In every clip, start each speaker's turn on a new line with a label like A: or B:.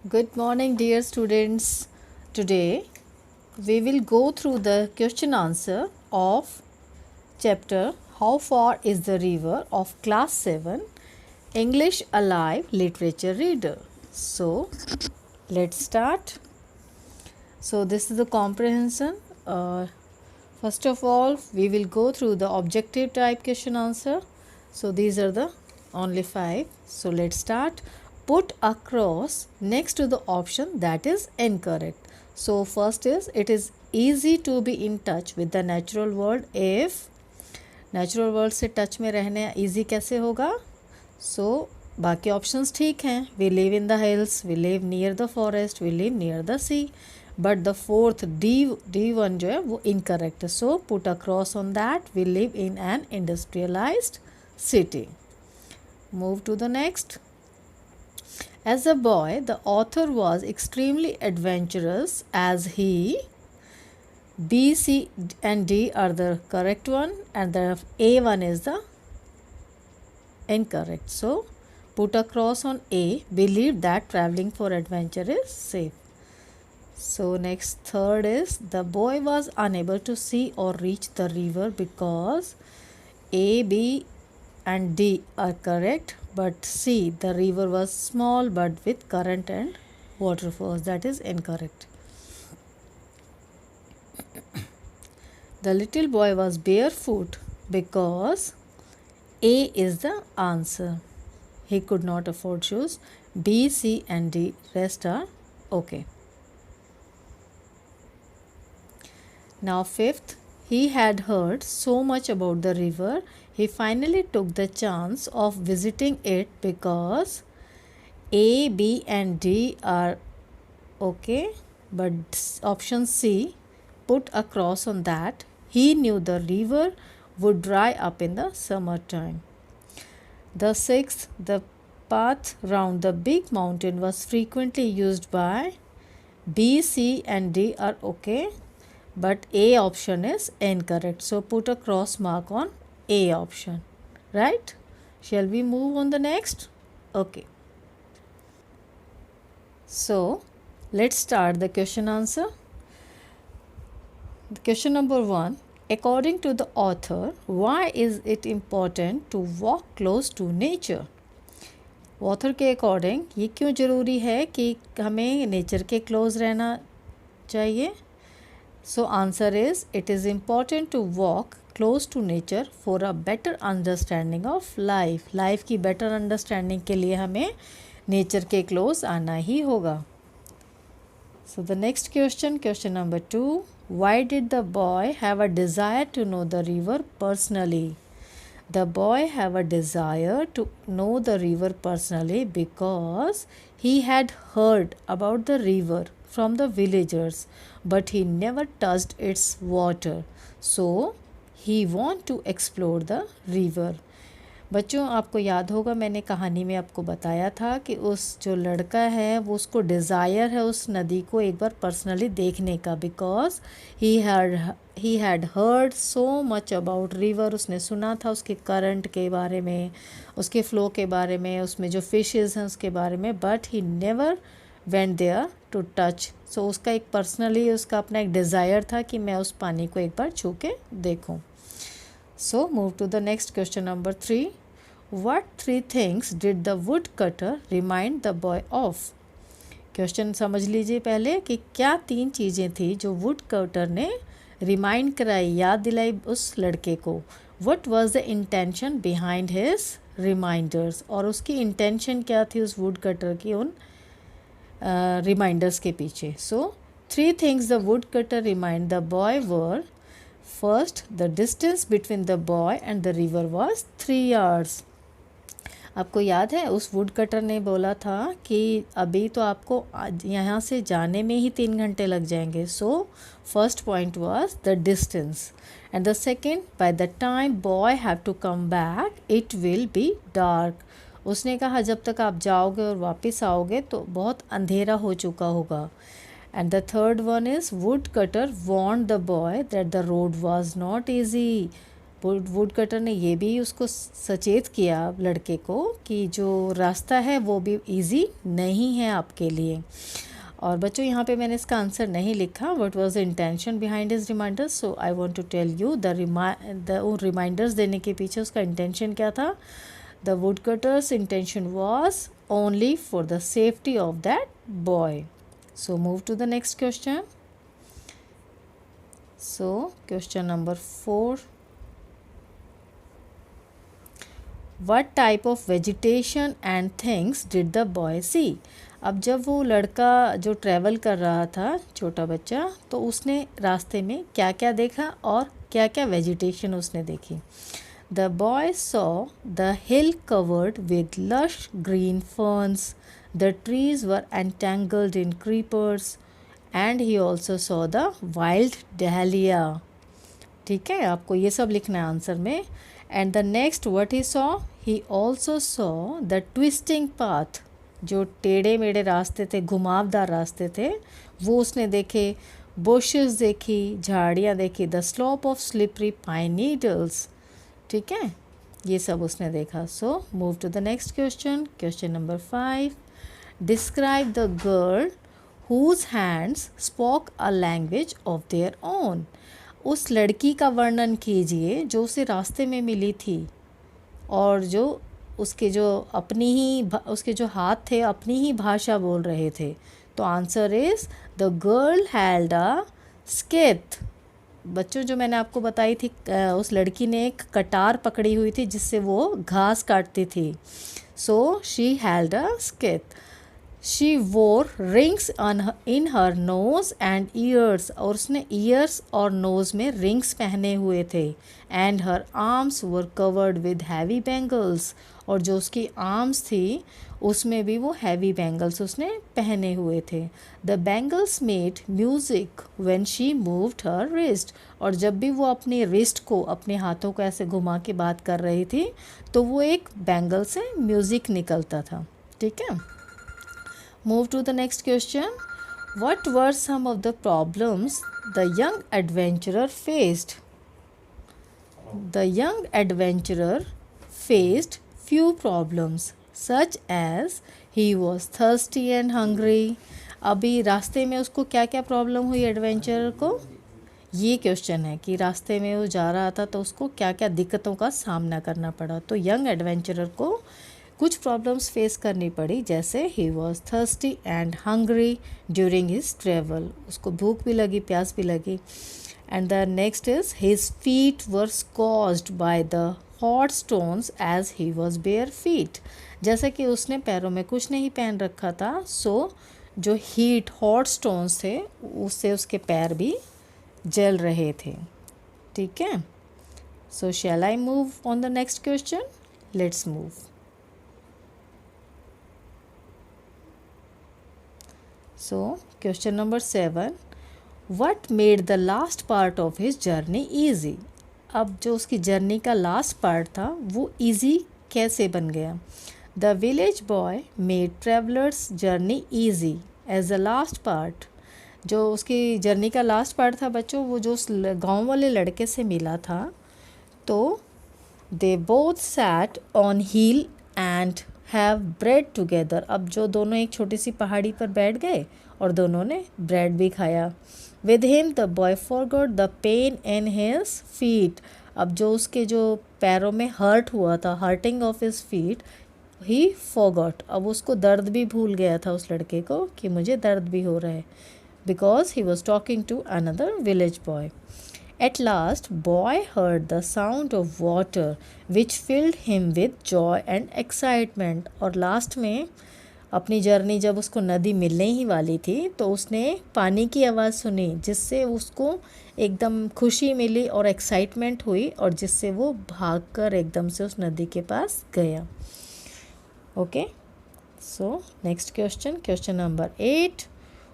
A: Good morning, dear students. Today we will go through the question answer of chapter How Far is the River of Class 7 English Alive Literature Reader. So, let's start. So, this is the comprehension. First of all, we will go through the objective type question answer. So, these are the only 5. So, let's start. Put a cross next to the option that is incorrect. So, first is it is easy to be in touch with the natural world if natural world से touch में रहने easy कैसे होगा. सो बाकी options ठीक हैं. We live in the hills, we live near the forest, we live near the sea. But the fourth D one जो है वो इनकरेक्ट है. So put a cross on that. We live in an industrialized city. Move to the next. As a boy, the author was extremely adventurous as he B, C and D are the correct one and the A one is the incorrect. So put a cross on A. Believe that traveling for adventure is safe. So next third is the boy was unable to see or reach the river because A, B and D are correct, but C, the river was small but with current and waterfalls, that is incorrect. The little boy was barefoot because A is the answer. He could not afford shoes. B, C and D rest are okay. Now fifth, he had heard so much about the river. He finally took the chance of visiting it because A, B and D are okay, but option C, put a cross on that. He knew the river would dry up in the summertime. The sixth, the path round the big mountain was frequently used by B, C and D are okay, but A option is incorrect. So put a cross mark on A option. Right? Shall we move on the next? Okay. So let's start the question answer. Question number 1. According to the author, why is it important to walk close to nature? Author के according ये क्यों ज़रूरी है कि हमें nature के close रहना चाहिए? So answer is it is important to walk close to nature for a better understanding of life. Life की बेटर अंडरस्टैंडिंग के लिए हमें नेचर के क्लोज आना ही होगा. So the next question number 2. Why did the boy have a desire to know the river personally? The boy have a desire to know the river personally because he had heard about the river from the villagers, but he never touched its water. So he want to explore the river. बच्चों आपको याद होगा मैंने कहानी में आपको बताया था कि उस जो लड़का है वो उसको डिज़ायर है उस नदी को एक बार पर्सनली देखने का. Because he had heard so much about river. उसने सुना था उसके करंट के बारे में, उसके फ़्लो के बारे में, उसमें जो फिशेस हैं उसके बारे में, but he never went there to touch. So उसका एक पर्सनली उसका अपना एक डिज़ायर था कि मैं उस पानी को एक बार छू के देखूँ. So move to the next question number 3. What 3 things did the woodcutter remind the boy of? Question समझ लीजिए पहले कि क्या 3 चीज़ें थी जो वुडकटर ने रिमाइंड कराई, याद दिलाई उस लड़के को. What was the intention behind his reminders? और उसकी इंटेंशन क्या थी उस वुडकटर की उन रिमाइंडर्स के पीछे. So 3 things the woodcutter remind the boy were: First, the distance between the boy and the river was 3 yards. आपको याद है उस वुड कटर ने बोला था कि अभी तो आपको यहाँ से जाने में ही 3 घंटे लग जाएंगे. So first point was the distance and the second, by the time boy have to come back it will be dark. उसने कहा जब तक आप जाओगे और वापस आओगे तो बहुत अंधेरा हो चुका होगा. And the third one is woodcutter warned the boy that the road was not easy. Would cutter ने ये भी उसको सचेत किया लड़के को कि जो रास्ता है वो भी इजी नहीं है आपके लिए। और बच्चों यहाँ पे मैंने इसका आंसर नहीं लिखा, what was the intention behind his reminders, so I want to tell you the reminders देने के पीछे उसका इंटेंशन क्या था। The wood cutter's intention was only for the safety of that boy. So move to the next question. So question number 4, What type of vegetation and things did the boy see? अब जब वो लड़का जो travel कर रहा था, छोटा बच्चा, तो उसने रास्ते में क्या क्या देखा और क्या क्या वेजिटेशन उसने देखी। The boy saw the hill covered with lush green ferns, the trees were entangled in creepers and he also saw the wild dahlia. ठीक है, आपको ये सब लिखना है आंसर में। And the next what he saw, he also saw the twisting path, जो टेढ़े मेढ़े रास्ते थे, घुमावदार रास्ते थे, वो उसने देखे। बुशेस देखी, झाड़ियाँ देखी, the slope of slippery pine needles. ठीक है, ये सब उसने देखा। So move to the next question, question number 5, describe the girl whose hands spoke a language of their own. उस लड़की का वर्णन कीजिए जो उसे रास्ते में मिली थी और जो उसके जो उसके जो हाथ थे अपनी ही भाषा बोल रहे थे। तो answer is the girl held a scythe. बच्चों, जो मैंने आपको बताई थी, उस लड़की ने एक कटार पकड़ी हुई थी जिससे वो घास काटती थी। So she held a scythe. She wore rings in her nose and ears, और उसने ईयर्स और नोज़ में रिंग्स पहने हुए थे। And her arms were covered with heavy bangles, और जो उसकी आर्म्स थी उसमें भी वो हैवी बैंगल्स उसने पहने हुए थे। The bangles made music when she moved her wrist, और जब भी वो अपने रिस्ट को, अपने हाथों को ऐसे घुमा के बात कर रही थी तो वो एक बैंगल से म्यूज़िक निकलता था। ठीक है, move to the next question. What were some of the problems the young adventurer faced? The young adventurer faced few problems such as he was thirsty and hungry. अभी रास्ते में उसको क्या क्या प्रॉब्लम हुई एडवेंचरर को, ये क्वेश्चन है कि रास्ते में वो जा रहा था तो उसको क्या क्या दिक्कतों का सामना करना पड़ा। तो यंग एडवेंचरर को कुछ प्रॉब्लम्स फेस करनी पड़ी, जैसे ही was thirsty and hungry during his travel, उसको भूख भी लगी, प्यास भी लगी। And the next is his feet were scorched by the hot stones as he was bare feet, जैसे कि उसने पैरों में कुछ नहीं पहन रखा था, सो जो हीट हॉट स्टोन्स थे उससे उसके पैर भी जल रहे थे। ठीक है, so shall I move on the next question? Let's move. So, question number 7, what made the last part of his journey easy? अब जो उसकी जर्नी का लास्ट पार्ट था वो easy कैसे बन गया? The village boy made travelers journey easy as the last part. जो उसकी जर्नी का लास्ट पार्ट था बच्चों, वो जो उस गाँव वाले लड़के से मिला था, तो they both sat on hill and have bread together. अब जो दोनों एक छोटी सी पहाड़ी पर बैठ गए और दोनों ने ब्रेड भी खाया। With him the boy forgot the pain in his feet. अब जो उसके जो पैरों में हर्ट हुआ था, hurting of his feet, he forgot, अब उसको दर्द भी भूल गया था उस लड़के को कि मुझे दर्द भी हो रहा है, because he was talking to another village boy. At last, boy heard the sound of water, which filled him with joy and excitement. और लास्ट में अपनी जर्नी जब उसको नदी मिलने ही वाली थी तो उसने पानी की आवाज़ सुनी, जिससे उसको एकदम खुशी मिली और एक्साइटमेंट हुई, और जिससे वो भागकर एकदम से उस नदी के पास गया। Okay, so next question, question number 8,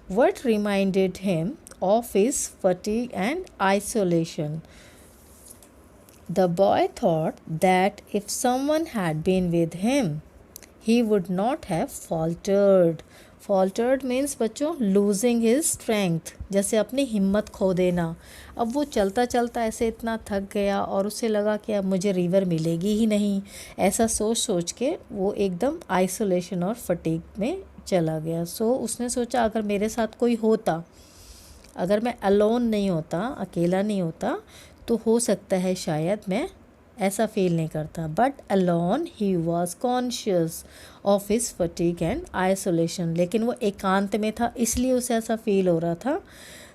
A: what reminded him of his fatigue and isolation? The boy thought that if someone had been with him, he would not have faltered, faltered means बच्चों losing his strength, जैसे अपनी हिम्मत खो देना। अब वो चलता चलता ऐसे इतना थक गया और उसे लगा कि अब मुझे रिवर मिलेगी ही नहीं। ऐसा सोच सोच के वो एकदम आइसोलेशन और फटीग में चला गया। सो उसने सोचा अगर मेरे साथ कोई होता, अगर मैं अलोन नहीं होता, अकेला नहीं होता, तो हो सकता है शायद मैं ऐसा फील नहीं करता। But alone he was conscious of his fatigue and isolation, लेकिन वो एकांत में था इसलिए उसे ऐसा फील हो रहा था।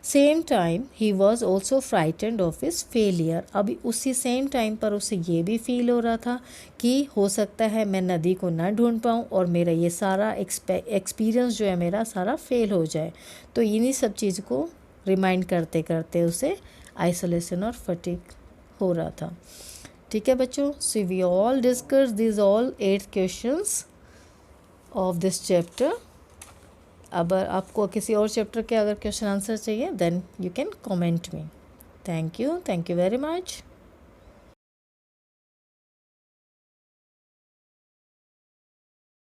A: Same time he was also frightened of his failure, अभी उसी सेम टाइम पर उसे ये भी फील हो रहा था कि हो सकता है मैं नदी को ना ढूंढ पाऊँ और मेरा ये सारा एक्सपीरियंस जो है मेरा सारा फेल हो जाए। तो इन्हीं सब चीज़ को रिमाइंड करते करते उसे आइसोलेशन और फटीग हो रहा था। ठीक है बच्चों, so we all discuss this all 8 questions of this chapter. अब आपको किसी और चैप्टर के अगर क्वेश्चन आंसर चाहिए then you can comment me. Thank you very much.